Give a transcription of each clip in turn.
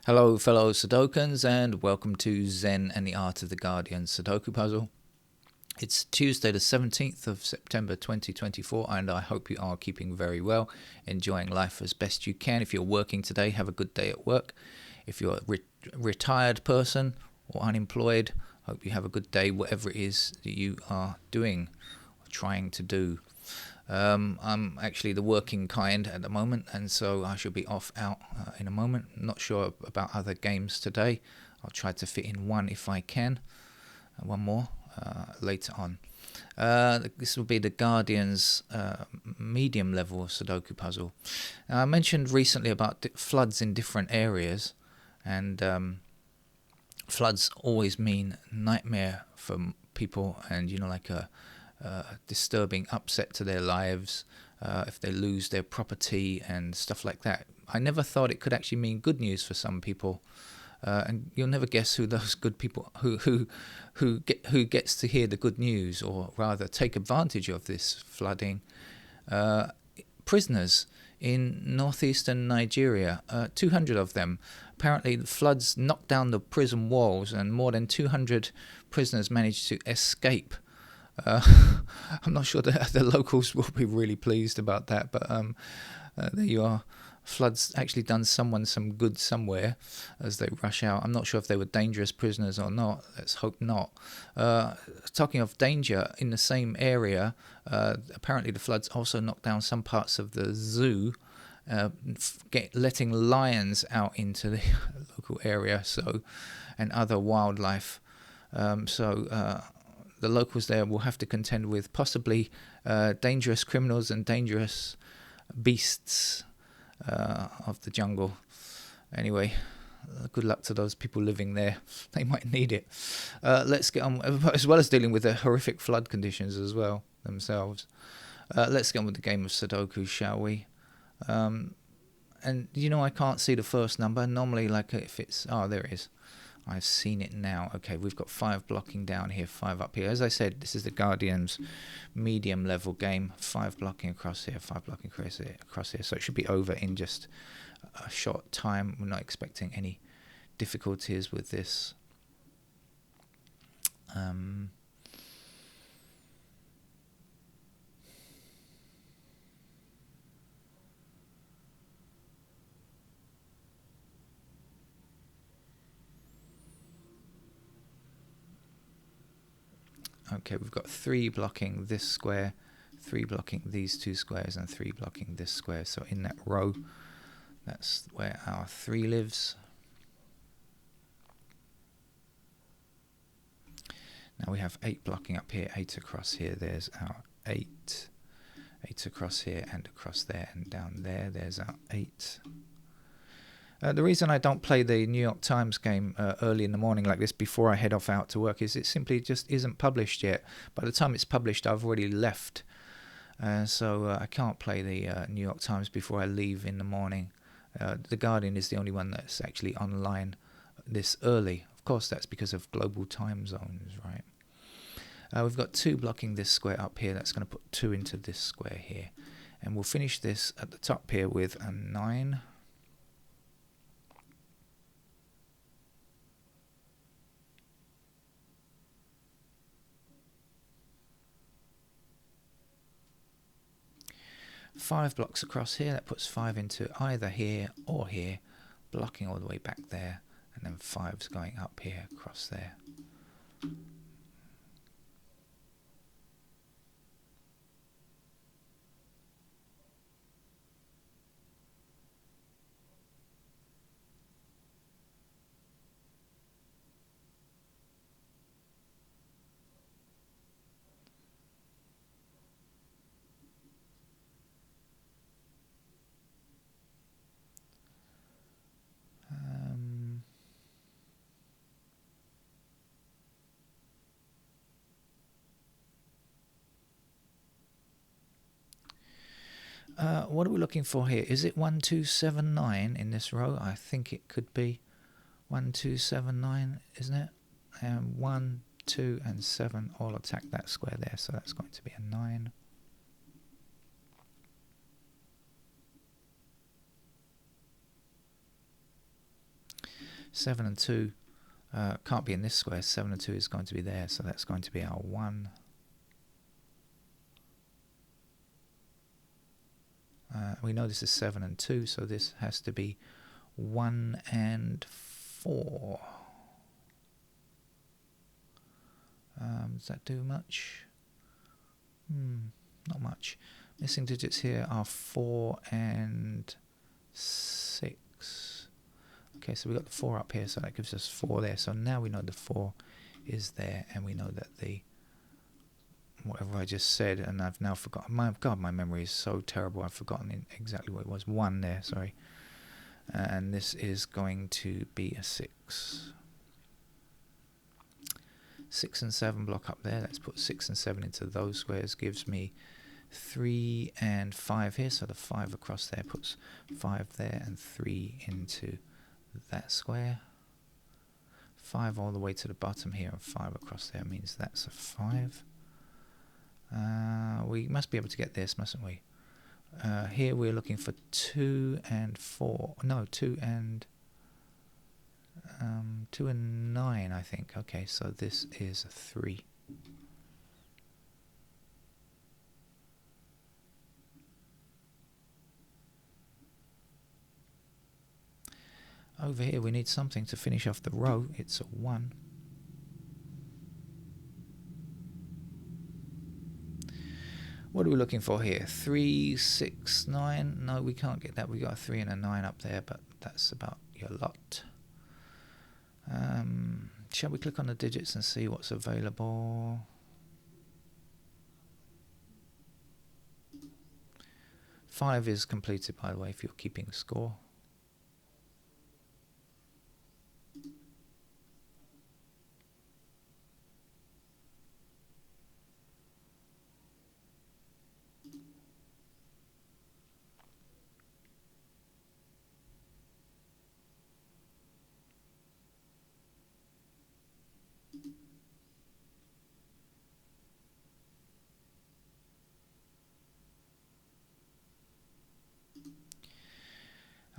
Hello fellow Sudokans and welcome to Zen and the Art of the Guardian Sudoku Puzzle. It's Tuesday the 17th of September 2024 and I hope you are keeping very well, enjoying life as best you can. If you're working today, have a good day at work. If you're a retired person or unemployed, hope you have a good day whatever it is that you are doing or trying to do. I'm actually the working kind at the moment, and so I shall be off out in a moment. Not sure about other games today. I'll try to fit in one if I can. One more later on. This will be the Guardian's medium level Sudoku puzzle. I mentioned recently about floods in different areas, and floods always mean nightmare for people, and like a disturbing upset to their lives if they lose their property and stuff like that. I never thought it could actually mean good news for some people, and you'll never guess who those good people who gets to hear the good news, or rather take advantage of this flooding. Prisoners in northeastern Nigeria, 200 of them. Apparently the floods knocked down the prison walls and more than 200 prisoners managed to escape. I'm not sure that the locals will be really pleased about that, but there you are. Floods actually done someone some good somewhere as they rush out. I'm not sure if they were dangerous prisoners or not. Let's hope not. Talking of danger, in the same area, apparently the floods also knocked down some parts of the zoo, letting lions out into the local area, and other wildlife. The locals there will have to contend with possibly dangerous criminals and dangerous beasts of the jungle. Anyway, good luck to those people living there. They might need it. Let's get on, as well as dealing with the horrific flood conditions as well themselves. Let's get on with the game of Sudoku, shall we? And I can't see the first number. Normally, if it's... Oh, there it is. I've seen it now. Okay, we've got 5 blocking down here, 5 up here. As I said, this is the Guardian's medium level game. 5 blocking across here, 5 blocking across here. So it should be over in just a short time. We're not expecting any difficulties with this. Okay, we've got 3 blocking this square, 3 blocking these 2 squares, and 3 blocking this square. So in that row, that's where our 3 lives. Now we have 8 blocking up here, 8 across here. There's our 8. 8 across here and across there and down there. There's our 8. The reason I don't play the New York Times game early in the morning like this before I head off out to work is it simply just isn't published yet. By the time it's published, I've already left. So I can't play the New York Times before I leave in the morning. The Guardian is the only one that's actually online this early. Of course, that's because of global time zones, right? We've got 2 blocking this square up here. That's going to put 2 into this square here. And we'll finish this at the top here with a 9. Five blocks across here, that puts 5 into either here or here, blocking all the way back there, and then 5's going up here, across there. What are we looking for here? Is it 1, 2, 7, 9 in this row? I think it could be 1, 2, 7, 9, isn't it? And 1, 2, and 7 all attack that square there, so that's going to be a 9. 7 and 2 can't be in this square. 7 and 2 is going to be there, so that's going to be our 1. We know this is 7 and 2, so this has to be 1 and 4. Does that do much? Not much. Missing digits here are 4 and 6. Okay, so we got the 4 up here, so that gives us 4 there. So now we know the 4 is there, and we know that the whatever I just said, and I've now forgotten. My God, my memory is so terrible. I've forgotten exactly what it was. 1 there, sorry. And this is going to be a 6. 6 and 7 block up there. Let's put 6 and 7 into those squares. Gives me 3 and 5 here. So the 5 across there puts 5 there and 3 into that square. 5 all the way to the bottom here and 5 across there means that's a 5. We must be able to get this, mustn't we? Here we're looking for 2 and 4. No, 2 and 9, I think. Okay, so this is a 3. Over here we need something to finish off the row. It's a 1. What are we looking for here? 3, 6, 9. No, we can't get that. We got a 3 and a 9 up there, but that's about your lot. Shall we click on the digits and see what's available? Five is completed, by the way, if you're keeping score.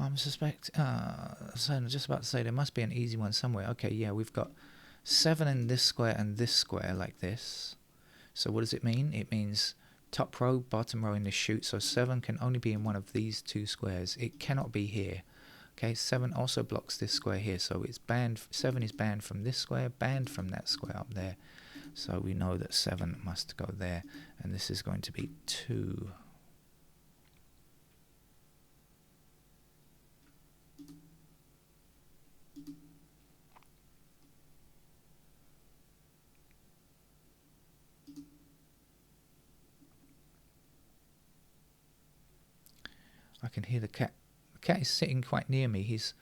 I'm just about to say there must be an easy one somewhere. Okay, yeah, we've got 7 in this square and this square like this. So what does it mean? It means top row, bottom row in this chute. So 7 can only be in one of these two squares. It cannot be here. Okay, 7 also blocks this square here. So it's banned. 7 is banned from this square, banned from that square up there. So we know that 7 must go there. And this is going to be 2. I can hear the cat. The cat is sitting quite near me. He's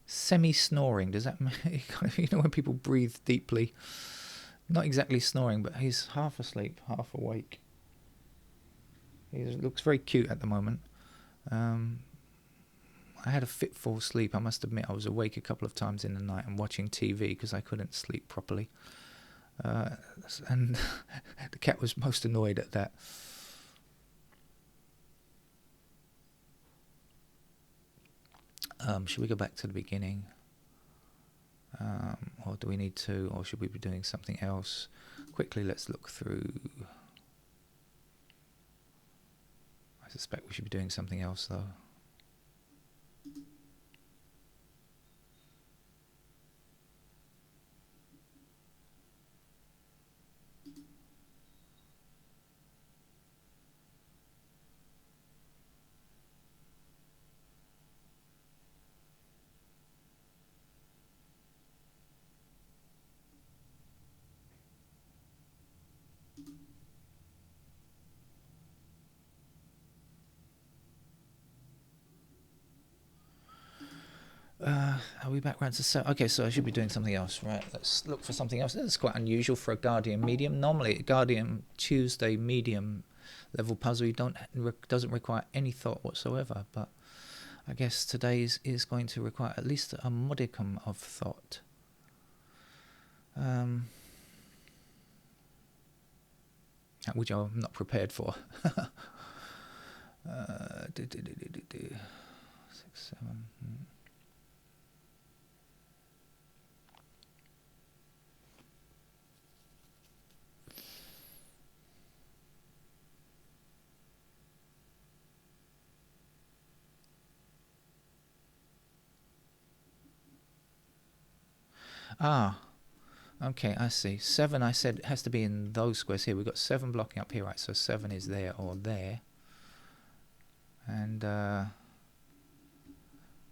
semi-snoring. Does that mean, you know when people breathe deeply? Not exactly snoring, but he's half asleep, half awake. He looks very cute at the moment. I had a fitful sleep. I must admit I was awake a couple of times in the night and watching TV because I couldn't sleep properly. And the cat was most annoyed at that. Should we go back to the beginning? Or do we need to? Or should we be doing something else? Quickly, let's look through. I suspect we should be doing something else, though. Are we back round to 7? Okay, so I should be doing something else, right? Let's look for something else. This is quite unusual for a Guardian medium. Normally, a Guardian Tuesday medium level puzzle doesn't require any thought whatsoever, but I guess today's is going to require at least a modicum of thought. Which I'm not prepared for. 6, 7. Ah, okay, I see. 7, I said, has to be in those squares here. We've got 7 blocking up here, right? So 7 is there or there. And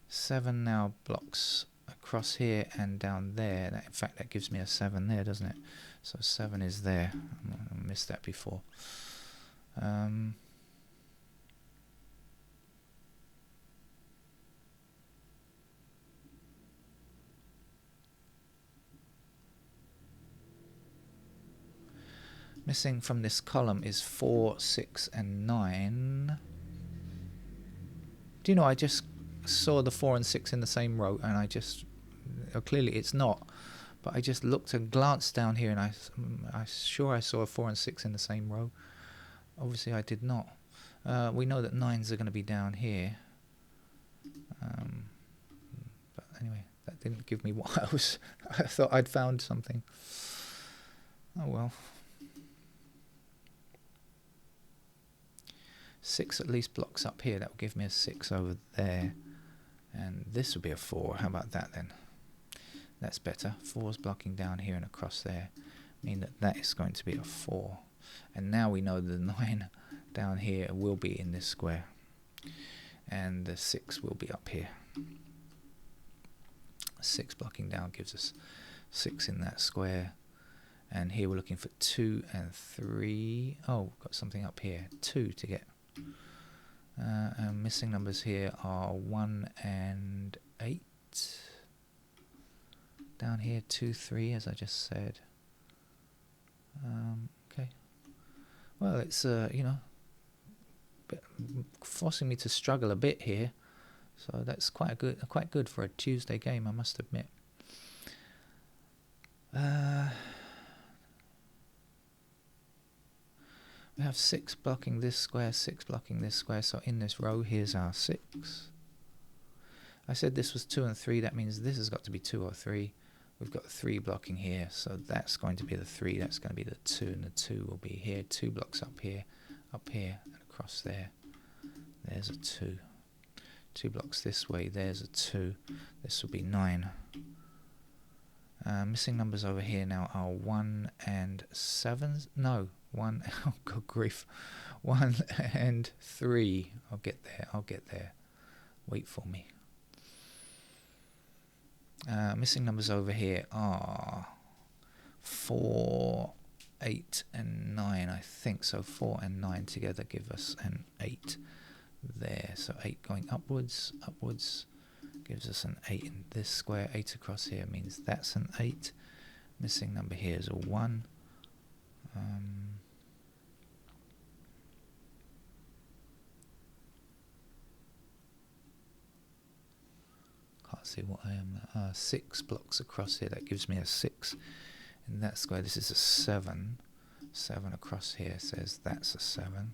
7 now blocks across here and down there. In fact, that gives me a 7 there, doesn't it? So 7 is there. I missed that before. Missing from this column is 4, 6, and 9. Do you know, I just saw the 4 and 6 in the same row, and I just... clearly it's not. But I just looked and glanced down here, and I sure I saw a 4 and 6 in the same row. Obviously I did not. We know that 9s are going to be down here. But anyway, that didn't give me what I was... I thought I'd found something. Oh well. 6 at least blocks up here. That will give me a 6 over there. And this would be a 4. How about that then? That's better. 4's blocking down here and across there. Mean that that is going to be a 4. And now we know the 9 down here will be in this square. And the 6 will be up here. 6 blocking down gives us 6 in that square. And here we're looking for 2 and 3. Oh, we've got something up here. 2 to get. And missing numbers here are 1 and 8. Down here 2, 3, as I just said. Okay. Well, it's you know, forcing me to struggle a bit here. So that's quite good for a Tuesday game, I must admit. We have 6 blocking this square, 6 blocking this square. So in this row, here's our 6. I said this was 2 and 3. That means this has got to be 2 or 3. We've got 3 blocking here. So that's going to be the 3. That's going to be the 2. And the 2 will be here. 2 blocks up here, and across there. There's a 2. 2 blocks this way. There's a 2. This will be 9. Missing numbers over here now are 1 and 7. No. 1, oh good grief, 1 and 3. I'll get there. Wait for me. Missing numbers over here are 4, 8, and 9, I think. So 4 and 9 together give us an 8 there. So 8 going upwards, gives us an 8 in this square. 8 across here means that's an 8. Missing number here is a 1. Can't see what I am. 6 blocks across here. That gives me a 6 in that square. This is a 7. 7 across here says that's a 7.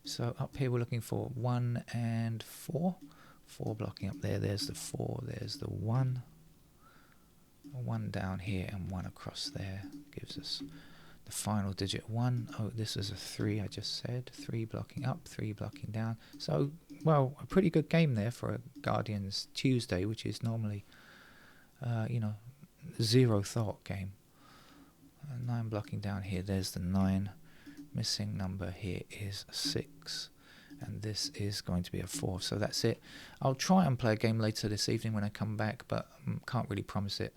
So up here we're looking for 1 and 4. 4 blocking up there. There's the 4. There's the 1. 1 down here and 1 across there gives us the final digit 1. Oh, this is a 3, I just said. 3 blocking up, 3 blocking down. So, well, a pretty good game there for a Guardians Tuesday, which is normally, you know, zero thought game. 9 blocking down here. There's the 9. Missing number here is 6. And this is going to be a 4. So that's it. I'll try and play a game later this evening when I come back, but can't really promise it.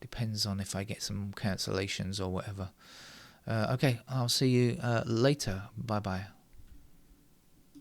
Depends on if I get some cancellations or whatever. Okay, I'll see you later. Bye-bye.